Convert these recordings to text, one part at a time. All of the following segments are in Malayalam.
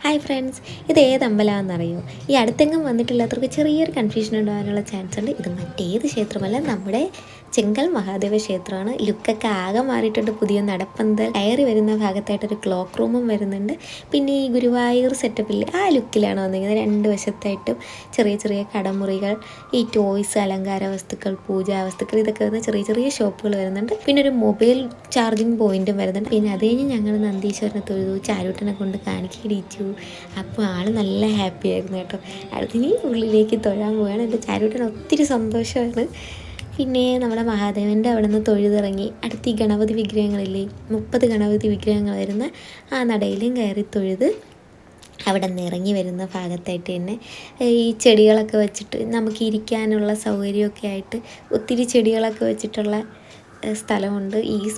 ഹായ് ഫ്രണ്ട്സ്, ഇത് ഏത് അമ്പലമാണെന്നറിയോ? ഈ അടുത്തെങ്ങും വന്നിട്ടില്ലാത്തവർക്ക് ചെറിയൊരു കൺഫ്യൂഷൻ ഉണ്ടാകാനുള്ള ചാൻസ് ഉണ്ട്. ഇത് മറ്റേത് ക്ഷേത്രമല്ല, നമ്മുടെ ചെങ്കൽ മഹാദേവ ക്ഷേത്രമാണ്. ലുക്കൊക്കെ ആകെ മാറിയിട്ടുണ്ട്. പുതിയ നടപ്പന്തൽ, കയറി വരുന്ന ഭാഗത്തായിട്ടൊരു ക്ലോക്ക് റൂമും വരുന്നുണ്ട്. പിന്നെ ഈ ഗുരുവായൂർ സെറ്റപ്പിൽ ആ ലുക്കിലാണ് വന്നിരിക്കുന്നത്. രണ്ട് വശത്തായിട്ടും ചെറിയ ചെറിയ കടമുറികൾ, ഈ ടോയ്സ്, അലങ്കാര വസ്തുക്കൾ, പൂജാ വസ്തുക്കൾ, ഇതൊക്കെ വരുന്ന ചെറിയ ചെറിയ ഷോപ്പുകൾ വരുന്നുണ്ട്. പിന്നെ ഒരു മൊബൈൽ ചാർജിങ് പോയിന്റും വരുന്നുണ്ട്. പിന്നെ അത് കഴിഞ്ഞ് ഞങ്ങൾ നന്ദീശ്വരനെ തൊഴുതു, ചാരൂട്ടനെ കൊണ്ട് കാണിക്കടിച്ചു. അപ്പോൾ ആൾ നല്ല ഹാപ്പി ആയിരുന്നു കേട്ടോ. അടുത്തിനി ഉള്ളിലേക്ക് തൊഴാൻ പോവുകയാണ്. എൻ്റെ ചാരൂട്ടന് ഒത്തിരി സന്തോഷമാണ്. പിന്നെ നമ്മുടെ മഹാദേവൻ്റെ അവിടെ നിന്ന് തൊഴുതിറങ്ങി അടുത്ത് ഈ ഗണപതി വിഗ്രഹങ്ങളില്ലേ, 30 ഗണപതി വിഗ്രഹങ്ങൾ വരുന്ന ആ നടയിലും കയറി തൊഴുത് അവിടെ നിന്ന് ഇറങ്ങി വരുന്ന ഭാഗത്തായിട്ട് തന്നെ ഈ ചെടികളൊക്കെ വെച്ചിട്ട് നമുക്ക് ഇരിക്കാനുള്ള സൗകര്യമൊക്കെ ആയിട്ട് ഒത്തിരി ചെടികളൊക്കെ വെച്ചിട്ടുള്ള സ്ഥലമുണ്ട്.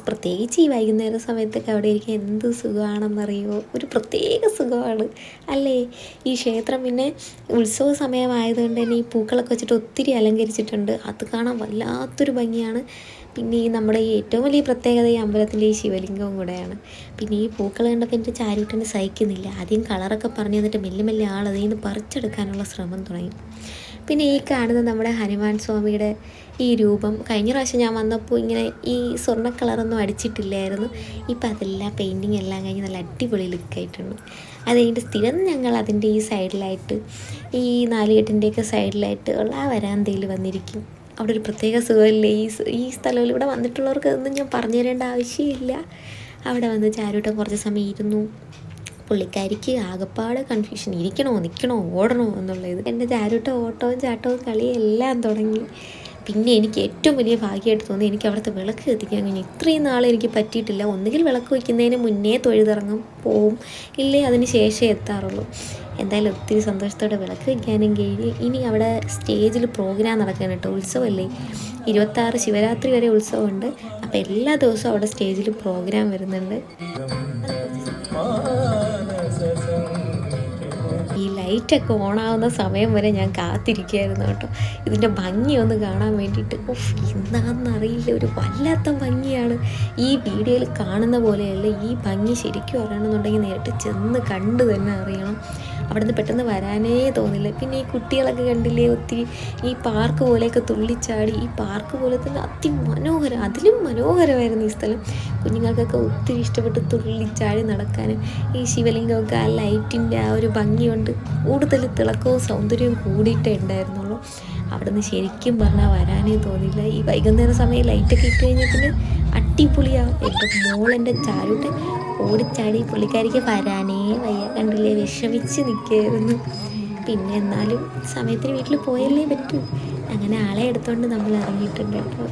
പ്രത്യേകിച്ച് ഈ വൈകുന്നേര സമയത്തൊക്കെ അവിടെ ഇരിക്കാൻ എന്ത് സുഖമാണെന്നറിയുമോ, ഒരു പ്രത്യേക സുഖമാണ് അല്ലേ ഈ ക്ഷേത്രം. പിന്നെ ഉത്സവ സമയമായതുകൊണ്ട് തന്നെ ഈ പൂക്കളൊക്കെ വെച്ചിട്ട് ഒത്തിരി അലങ്കരിച്ചിട്ടുണ്ട്. അത് കാണാൻ വല്ലാത്തൊരു ഭംഗിയാണ്. പിന്നെ ഈ നമ്മുടെ ഈ ഏറ്റവും വലിയ പ്രത്യേകത ഈ അമ്പലത്തിൻ്റെ ഈ ശിവലിംഗവും കൂടെയാണ്. പിന്നെ ഈ പൂക്കൾ കണ്ടപ്പോൾ എൻ്റെ ചാരൂട്ടന് സഹിക്കുന്നില്ല. ആദ്യം കളറൊക്കെ പറഞ്ഞു തന്നിട്ട് മെല്ലെ മെല്ലെ ആൾ അതിൽ നിന്ന് പറിച്ചെടുക്കാനുള്ള ശ്രമം തുടങ്ങി. പിന്നെ ഈ കാണുന്ന നമ്മുടെ ഹനുമാൻ സ്വാമിയുടെ ഈ രൂപം, കഴിഞ്ഞ പ്രാവശ്യം ഞാൻ വന്നപ്പോൾ ഇങ്ങനെ ഈ സ്വർണ്ണ കളറൊന്നും അടിച്ചിട്ടില്ലായിരുന്നു. ഇപ്പം അതെല്ലാം പെയിൻറ്റിങ് എല്ലാം കഴിഞ്ഞ് നല്ല അടിപൊളി ലുക്കായിട്ടുണ്ട്. അത് കഴിഞ്ഞിട്ട് സ്ഥിരം ഞങ്ങൾ അതിൻ്റെ ഈ സൈഡിലായിട്ട്, ഈ നാലുകെട്ടിൻ്റെയൊക്കെ സൈഡിലായിട്ട് ഉള്ള ആ വരാന്തയിൽ വന്നിരിക്കും. അവിടെ ഒരു പ്രത്യേക സുഖമില്ലേ ഈ സ്ഥലത്തിൽ. ഇവിടെ വന്നിട്ടുള്ളവർക്ക് അതൊന്നും ഞാൻ പറഞ്ഞു തരേണ്ട ആവശ്യമില്ല. അവിടെ വന്ന് ചാരൂട്ടം കുറച്ച് സമയം ഇരുന്നു. പുള്ളിക്കാരിക്ക് ആകപ്പാട് കൺഫ്യൂഷൻ, ഇരിക്കണോ നിൽക്കണോ ഓടണോ എന്നുള്ളത്. എൻ്റെ ചാരൂട്ട ഓട്ടവും ചാട്ടവും കളിയും എല്ലാം തുടങ്ങി. പിന്നെ എനിക്ക് ഏറ്റവും വലിയ ഭാഗ്യമായിട്ട് തോന്നി, എനിക്ക് അവിടുത്തെ വിളക്ക് കത്തിക്കാൻ കഴിഞ്ഞു. ഇത്രയും നാൾ എനിക്ക് പറ്റിയിട്ടില്ല. ഒന്നുകിൽ വിളക്ക് വയ്ക്കുന്നതിന് മുന്നേ തൊഴുതിറങ്ങും പോവും, ഇല്ലേ അതിന് ശേഷമേ എത്താറുള്ളൂ. എന്തായാലും ഒത്തിരി സന്തോഷത്തോടെ വിളക്ക് വയ്ക്കാനും കഴിഞ്ഞ്. ഇനി അവിടെ സ്റ്റേജിൽ പ്രോഗ്രാം നടക്കാൻ കേട്ടോ. ഉത്സവമല്ലേ, 26 ശിവരാത്രി വരെ ഉത്സവമുണ്ട്. അപ്പോൾ എല്ലാ ദിവസവും അവിടെ സ്റ്റേജിൽ പ്രോഗ്രാം വരുന്നുണ്ട്. ഈ ലൈറ്റൊക്കെ ഓണാവുന്ന സമയം വരെ ഞാൻ കാത്തിരിക്കുകയായിരുന്നു കേട്ടോ, ഇതിൻ്റെ ഭംഗി ഒന്ന് കാണാൻ വേണ്ടിയിട്ട്. എന്താണെന്നറിയില്ല, ഒരു വല്ലാത്ത ഭംഗിയാണ്. ഈ വീഡിയോയിൽ കാണുന്ന പോലെയല്ല ഈ ഭംഗി. ശരിക്കും അറിയണമെന്നുണ്ടെങ്കിൽ നേരിട്ട് ചെന്ന് കണ്ട് തന്നെ അറിയണം. അവിടെ നിന്ന് പെട്ടെന്ന് വരാനേ തോന്നില്ല. പിന്നെ ഈ കുട്ടികളൊക്കെ കണ്ടില്ലേ, ഒത്തിരി ഈ പാർക്ക് പോലെയൊക്കെ തുള്ളിച്ചാടി. ഈ പാർക്ക് പോലെ തന്നെ അതിമനോഹരം, അതിലും മനോഹരമായിരുന്നു ഈ സ്ഥലം. കുഞ്ഞുങ്ങൾക്കൊക്കെ ഒത്തിരി ഇഷ്ടപ്പെട്ട് തുള്ളിച്ചാടി നടക്കാനും. ഈ ശിവലിംഗമൊക്കെ ആ ലൈറ്റിൻ്റെ ആ ഒരു ഭംഗി കൊണ്ട് കൂടുതൽ തിളക്കവും സൗന്ദര്യവും കൂടിയിട്ടേ ഉണ്ടായിരുന്നുള്ളൂ. അവിടെ നിന്ന് ശരിക്കും പറഞ്ഞാൽ വരാനേ തോന്നില്ല. ഈ വൈകുന്നേര സമയം ലൈറ്റൊക്കെ ഇട്ട് കഴിഞ്ഞാൽ പിന്നെ അടിപൊളിയാവും. എൻ്റെ മോളെൻ്റെ ചാരൂട്ടെ ഓടിച്ചാടി, പുള്ളിക്കാരിക്ക് വരാനേ വയ്യ, കണ്ടില്ലേ വിഷമിച്ച് നിൽക്കുകയായിരുന്നു. പിന്നെ എന്നാലും സമയത്തിന് വീട്ടിൽ പോയല്ലേ പറ്റൂ. അങ്ങനെ ആളെ എടുത്തുകൊണ്ട് നമ്മൾ ഇറങ്ങിയിട്ടുണ്ട് കേട്ടോ.